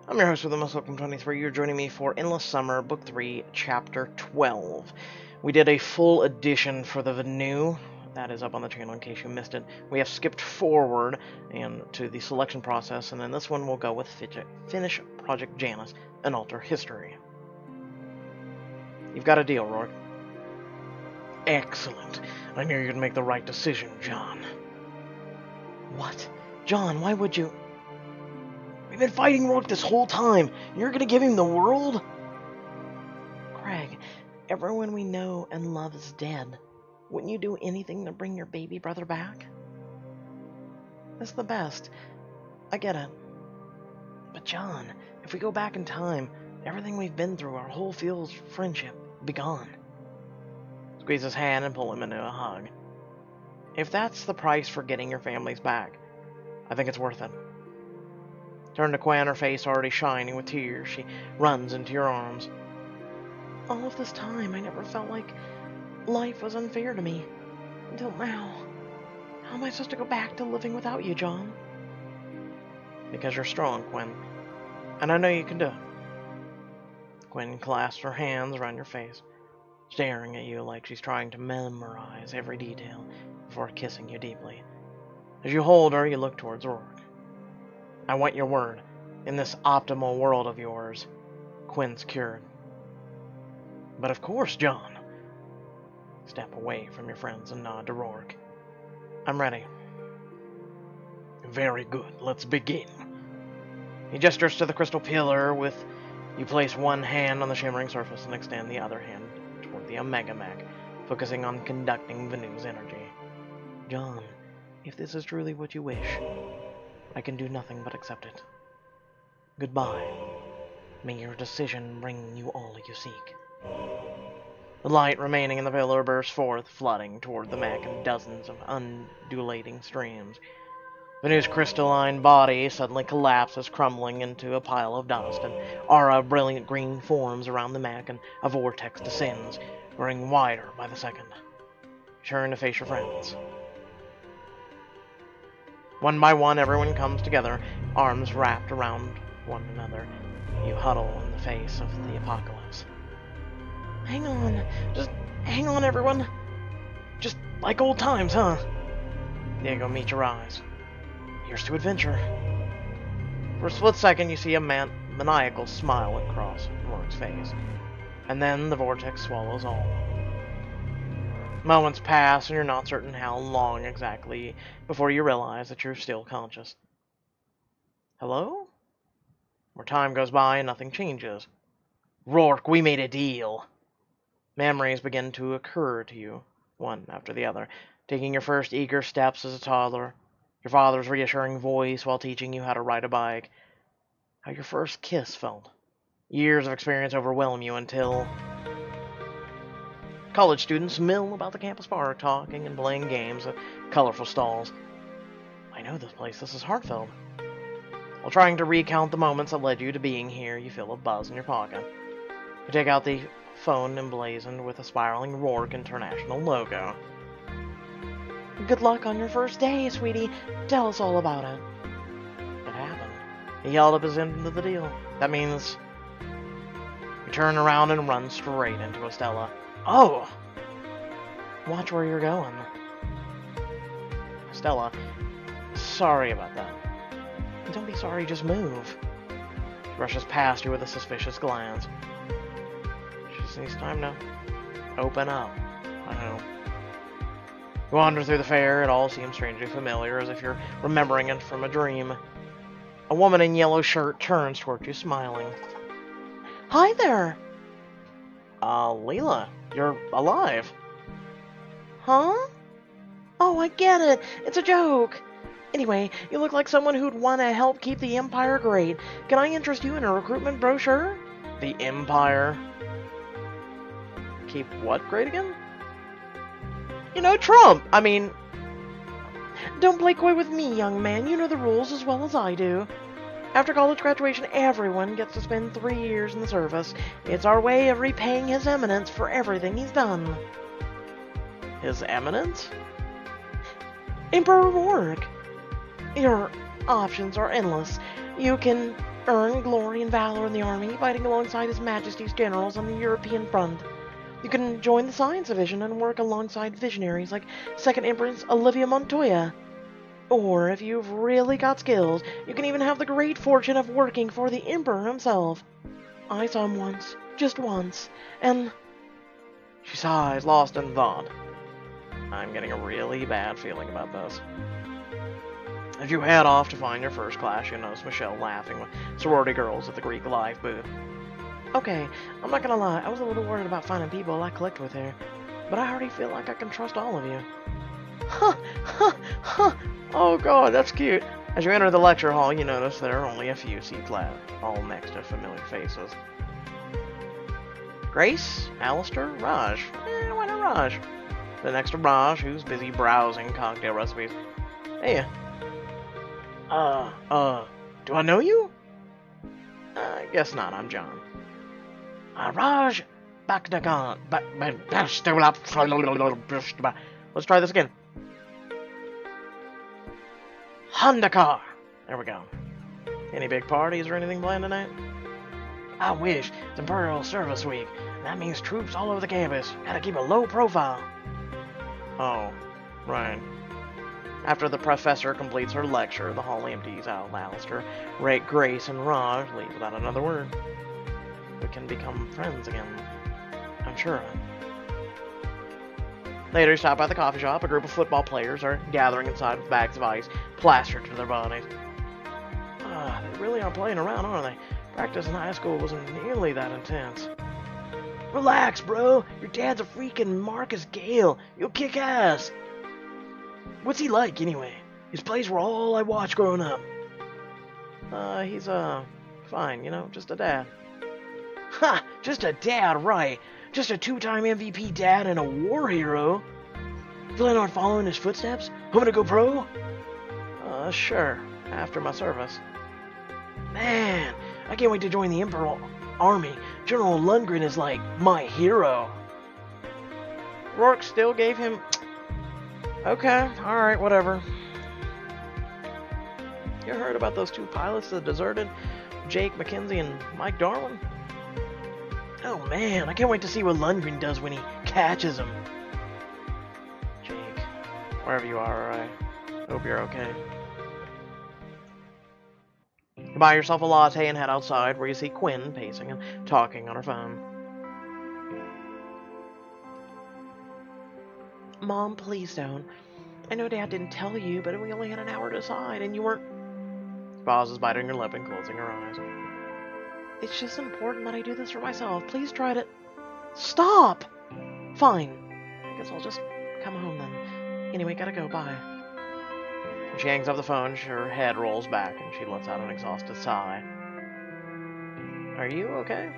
I'm your host with the most welcome 23. You're joining me for Endless Summer, Book 3, Chapter 12. We did a full edition for the new. That is up on the channel in case you missed it. We have skipped forward and to the selection process, and then this one will go with Finish Project Janus and Alter History. You've got a deal, Rourke. Excellent. I knew you'd make the right decision, John. What? John, why would you... We've been fighting Rourke this whole time. You're gonna give him the world? Craig, everyone we know and love is dead. Wouldn't you do anything to bring your baby brother back? That's the best. I get it. But John, if we go back in time, everything we've been through, our whole field's friendship, will be gone. Squeeze his hand and pull him into a hug. If that's the price for getting your families back, I think it's worth it. Turn to Gwen, her face already shining with tears. She runs into your arms. All of this time, I never felt like life was unfair to me. Until now. How am I supposed to go back to living without you, John? Because you're strong, Gwen. And I know you can do it. Gwen clasps her hands around your face, staring at you like she's trying to memorize every detail before kissing you deeply. As you hold her, you look towards Rourke. I want your word. In this optimal world of yours, Quinn's cured. But of course, John. Step away from your friends and nod to Rourke. I'm ready. Very good. Let's begin. He gestures to the crystal pillar with you place one hand on the shimmering surface and extend the other hand toward the Omega Mech, focusing on conducting Venu's energy. John, if this is truly what you wish, I can do nothing but accept it. Goodbye. May your decision bring you all you seek. The light remaining in the pillar bursts forth, flooding toward the mech in dozens of undulating streams. Venu's crystalline body suddenly collapses, crumbling into a pile of dust. An aura of brilliant green forms around the mech, and a vortex descends, growing wider by the second. Turn to face your friends. One by one, everyone comes together, arms wrapped around one another. You huddle in the face of the apocalypse. Hang on. Just hang on, everyone. Just like old times, huh? Diego meets your eyes. Here's to adventure. For a split second, you see a maniacal smile across Rourke's face. And then the vortex swallows all. Moments pass, and you're not certain how long exactly before you realize that you're still conscious. Hello? More time goes by and nothing changes. Rourke, we made a deal. Memories begin to occur to you, one after the other. Taking your first eager steps as a toddler, your father's reassuring voice while teaching you how to ride a bike, how your first kiss felt. Years of experience overwhelm you until... College students mill about the campus park, talking and playing games at colorful stalls. I know this place. This is Hartfeld. While trying to recount the moments that led you to being here, you feel a buzz in your pocket. You take out the phone emblazoned with a spiraling Rourke International logo. Good luck on your first day, sweetie. Tell us all about it. It happened. He held up his end of the deal. That means... You turn around and run straight into Estella. Oh! Watch where you're going. Stella, sorry about that. Don't be sorry, just move. She rushes past you with a suspicious glance. She just needs time to open up. I know. You wander through the fair, it all seems strangely familiar, as if you're remembering it from a dream. A woman in yellow shirt turns toward you, smiling. Hi there! Leela, you're alive. Huh? Oh, I get it. It's a joke. Anyway, you look like someone who'd want to help keep the Empire great. Can I interest you in a recruitment brochure? The Empire? Keep what great again? You know, Trump! I mean... Don't play coy with me, young man. You know the rules as well as I do. After college graduation, everyone gets to spend 3 years in the service. It's our way of repaying His Eminence for everything he's done. His Eminence? Emperor Rourke. Your options are endless. You can earn glory and valor in the army, fighting alongside His Majesty's generals on the European front. You can join the Science Division and work alongside visionaries like Second Empress Olivia Montoya. Or, if you've really got skills, you can even have the great fortune of working for the Emperor himself. I saw him once, just once, and... She sighs, lost in thought. I'm getting a really bad feeling about this. As you head off to find your first class, you notice Michelle laughing with sorority girls at the Greek Life booth. Okay, I'm not gonna lie, I was a little worried about finding people I clicked with here, but I already feel like I can trust all of you. Huh, huh, huh. Oh god, that's cute. As you enter the lecture hall, you notice there are only a few seats left, all next to familiar faces. Grace, Alistair, Raj. Why not Raj? Then next to Raj, who's busy browsing cocktail recipes. Hey. Do I know you? Guess not, I'm John. Raj, Bakdagan. Let's try this again. Honda car. There we go. Any big parties or anything planned tonight? I wish. It's Imperial Service Week. That means troops all over the campus. Gotta keep a low profile. Oh, right. After the professor completes her lecture, the hall empties out. Alistair, Grace, and Raj leave without another word. We can become friends again. I'm sure. Later, you stop by the coffee shop. A group of football players are gathering inside with bags of ice plastered to their bodies. They really are playing around, aren't they? Practice in high school wasn't nearly that intense. Relax, bro. Your dad's a freaking Marcus Gale. You'll kick ass. What's he like, anyway? His plays were all I watched growing up. He's, fine, you know, just a dad. Ha! Just a dad, right. Just a two-time MVP dad and a war hero. Plan on following his footsteps? Hoping to go pro? Sure. After my service. Man, I can't wait to join the Imperial Army. General Lundgren is like my hero. Rourke still gave him... Okay, alright, whatever. You heard about those two pilots that deserted? Jake McKenzie and Mike Darwin? Oh man, I can't wait to see what Lundgren does when he catches him. Jake, wherever you are, I hope you're okay. You buy yourself a latte and head outside, where you see Quinn pacing and talking on her phone. Mom, please don't. I know Dad didn't tell you, but we only had an hour to decide, and you weren't... She pauses, biting her lip and closing her eyes. It's just important that I do this for myself. Please try to... Stop! Fine. I guess I'll just come home then. Anyway, gotta go. Bye. When she hangs up the phone, her head rolls back, and she lets out an exhausted sigh. Are you okay?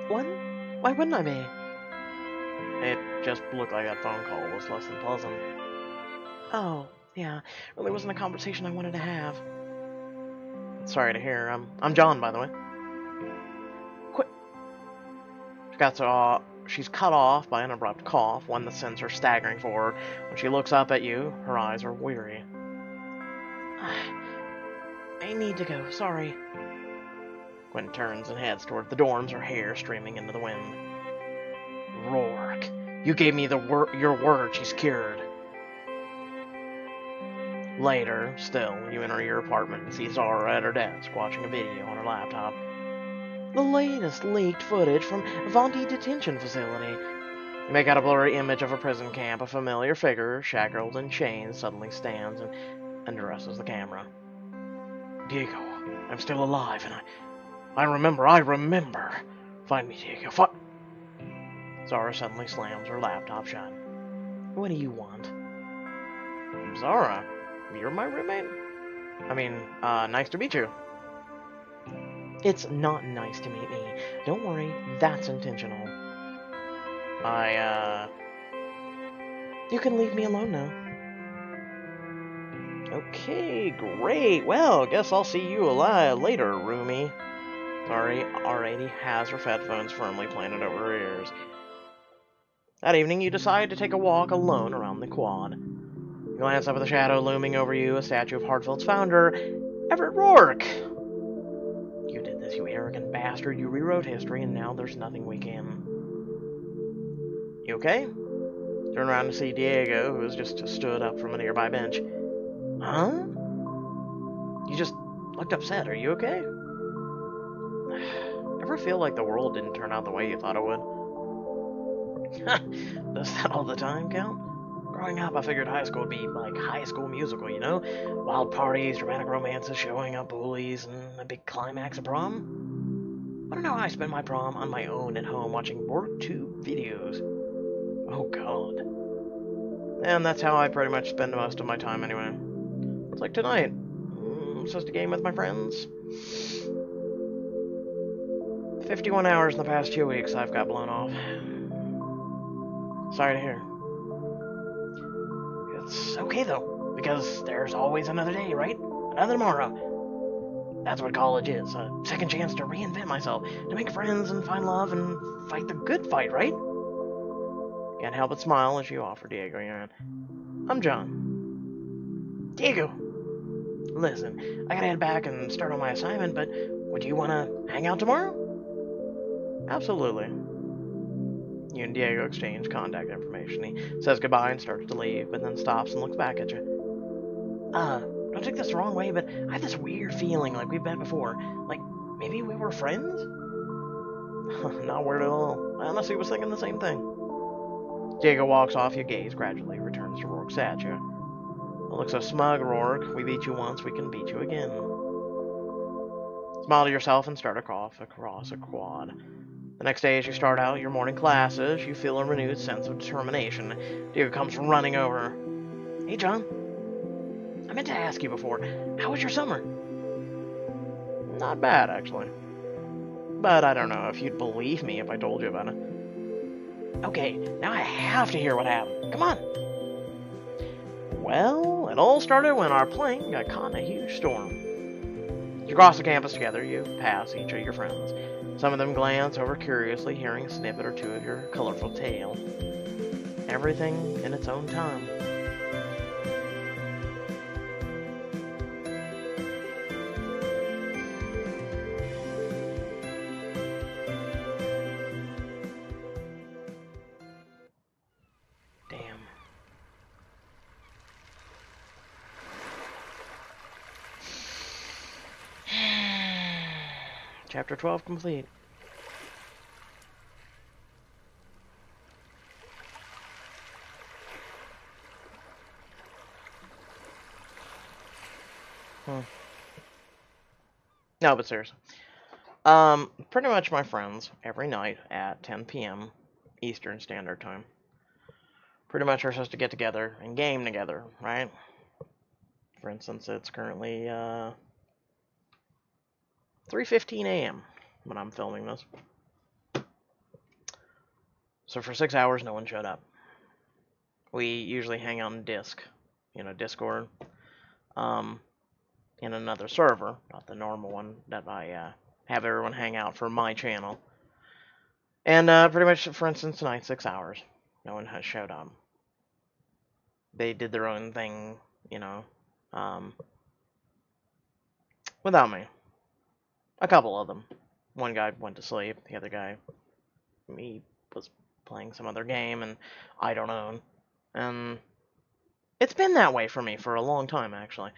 What? Why wouldn't I be? It just looked like that phone call was less than pleasant. Oh, yeah. Really wasn't a conversation I wanted to have. Sorry to hear. I'm John, by the way. Quit. She's cut off by an abrupt cough, one that sends her staggering forward. When she looks up at you, her eyes are weary. I need to go. Sorry. Gwen turns and heads toward the dorms, her hair streaming into the wind. Rourke, you gave me your word she's cured. Later, still, you enter your apartment and see Zara at her desk, watching a video on her laptop. The latest leaked footage from Avanti Detention Facility. You make out a blurry image of a prison camp. A familiar figure, shackled in chains, suddenly stands and undresses the camera. Diego, I'm still alive, and I remember. Find me, Diego, Zara suddenly slams her laptop shut. What do you want? Zara, you're my roommate? I mean, nice to meet you. It's not nice to meet me. Don't worry, that's intentional. You can leave me alone now. Okay, great. Well, guess I'll see you alive later, roomie. Zara already has her headphones firmly planted over her ears. That evening, you decide to take a walk alone around the quad. You glance up at the shadow looming over you, a statue of Hartfeld's founder, Everett Rourke. this, you arrogant bastard. You rewrote history, and now there's nothing we can... You okay? Turn around to see Diego, who has just stood up from a nearby bench. Huh? You just looked upset. Are you okay? Ever feel like the world didn't turn out the way you thought it would? Does that all the time count? Growing up, I figured high school would be like High School Musical, you know? Wild parties, dramatic romances, showing up bullies, and a big climax of prom. I don't know how I spent my prom on my own at home watching Rourke 2 videos. Oh god. And that's how I pretty much spend most of my time anyway. It's like tonight. I'm supposed to game with my friends. 51 hours in the past 2 weeks I've got blown off. Sorry to hear. It's okay though, because there's always another day, right? Another tomorrow. That's what college is, a second chance to reinvent myself, to make friends and find love and fight the good fight, right? Can't help but smile as you offer Diego your hand. I'm John. Diego! Listen, I gotta head back and start on my assignment, but would you want to hang out tomorrow? Absolutely. You and Diego exchange contact information. He says goodbye and starts to leave, but then stops and looks back at you. Don't take this the wrong way, but I have this weird feeling like we've met before. Like, maybe we were friends? Not weird at all. I honestly was thinking the same thing. Diego walks off, your gaze gradually returns to Rourke's statue. Don't look so smug, Rourke. We beat you once, we can beat you again. Smile to yourself and start across a quad. The next day, as you start out your morning classes, you feel a renewed sense of determination. Diego comes running over. Hey, John. I meant to ask you before, how was your summer? Not bad, actually. But I don't know if you'd believe me if I told you about it. Okay, now I have to hear what happened. Come on. Well, it all started when our plane got caught in a huge storm. You cross the campus together, you pass each of your friends. Some of them glance over curiously, hearing a snippet or two of your colorful tale. Everything in its own time. Damn. Chapter 12 complete. No, but seriously. Pretty much my friends, every night at 10 p.m. Eastern Standard Time. Pretty much are supposed to get together and game together, right? For instance, it's currently, 3:15 a.m. when I'm filming this. So for 6 hours, no one showed up. We usually hang out in Discord, in another server, not the normal one that I have everyone hang out for my channel. And pretty much, for instance, tonight, 6 hours, no one has showed up. They did their own thing, without me. A couple of them. One guy went to sleep, the other guy, he was playing some other game, and I don't know. And it's been that way for me for a long time, actually.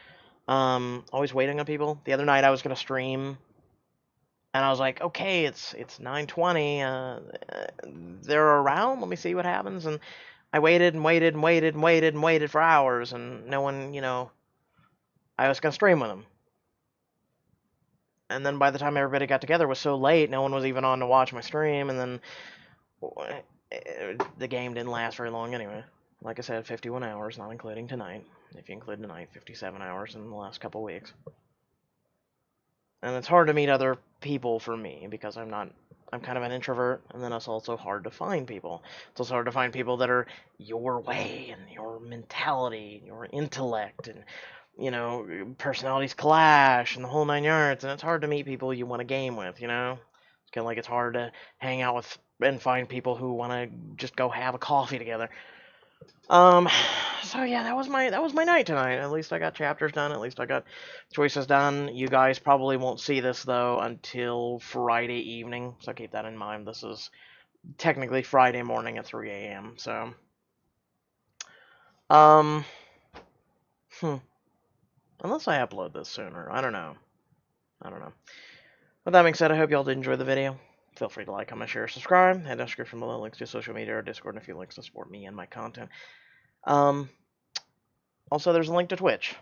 Always waiting on people. The other night I was gonna stream, and I was like, okay, it's 9:20. They're around. Let me see what happens. And I waited and waited and waited and waited and waited for hours, and no one, I was gonna stream with them. And then by the time everybody got together, it was so late, no one was even on to watch my stream, and then the game didn't last very long anyway. Like I said, 51 hours, not including tonight. If you include tonight, 57 hours in the last couple weeks. And it's hard to meet other people for me, because I'm kind of an introvert, and then it's also hard to find people. It's also hard to find people that are your way, and your mentality, and your intellect, and, personalities clash, and the whole 9 yards, and it's hard to meet people you want to game with, It's kind of like it's hard to hang out with and find people who want to just go have a coffee together. Um, so yeah, that was my night tonight. At least I got chapters done. At least I got choices done. You guys probably won't see this though until Friday evening, so keep that in mind. This is technically Friday morning at 3 a.m. So, um, hmm, unless I upload this sooner, I don't know. I don't know. With that being said, I hope y'all did enjoy the video. Feel free to like, comment, share, subscribe. Head down description below links to social media or Discord and a few links to support me and my content. Um, Also, there's a link to Twitch.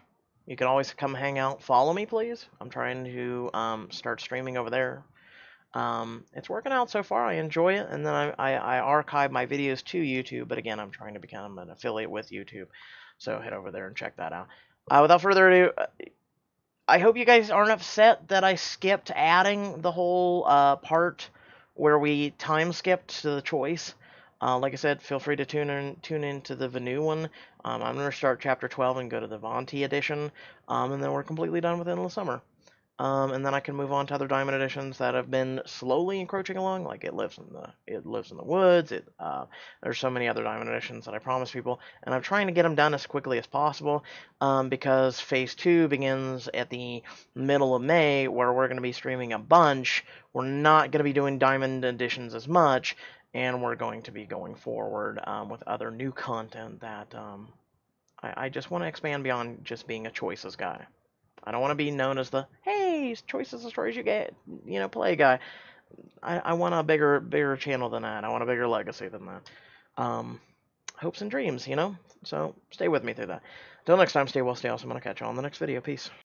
You can always come hang out. Follow me, please. I'm trying to start streaming over there. It's working out so far. I enjoy it, and then I archive my videos to YouTube. But again, I'm trying to become an affiliate with YouTube, so head over there and check that out. Without further ado, I hope you guys aren't upset that I skipped adding the whole part where we time skipped to the choice. Like I said, feel free to tune into the new one. I'm going to start chapter 12 and go to the Vonti edition, and then we're completely done with Endless Summer. And then I can move on to other Diamond editions that have been slowly encroaching along. Like it lives in the woods. There's so many other Diamond editions that I promised people, and I'm trying to get them done as quickly as possible. Because Phase 2 begins at the middle of May, where we're going to be streaming a bunch. We're not going to be doing Diamond editions as much, and we're going to be going forward with other new content that I just want to expand beyond just being a choices guy. I don't want to be known as the hey, choices of stories you get, play guy. I want a bigger channel than that. I want a bigger legacy than that. Hopes and dreams, So stay with me through that. Until next time, stay well, stay awesome. I'm gonna catch you on the next video. Peace.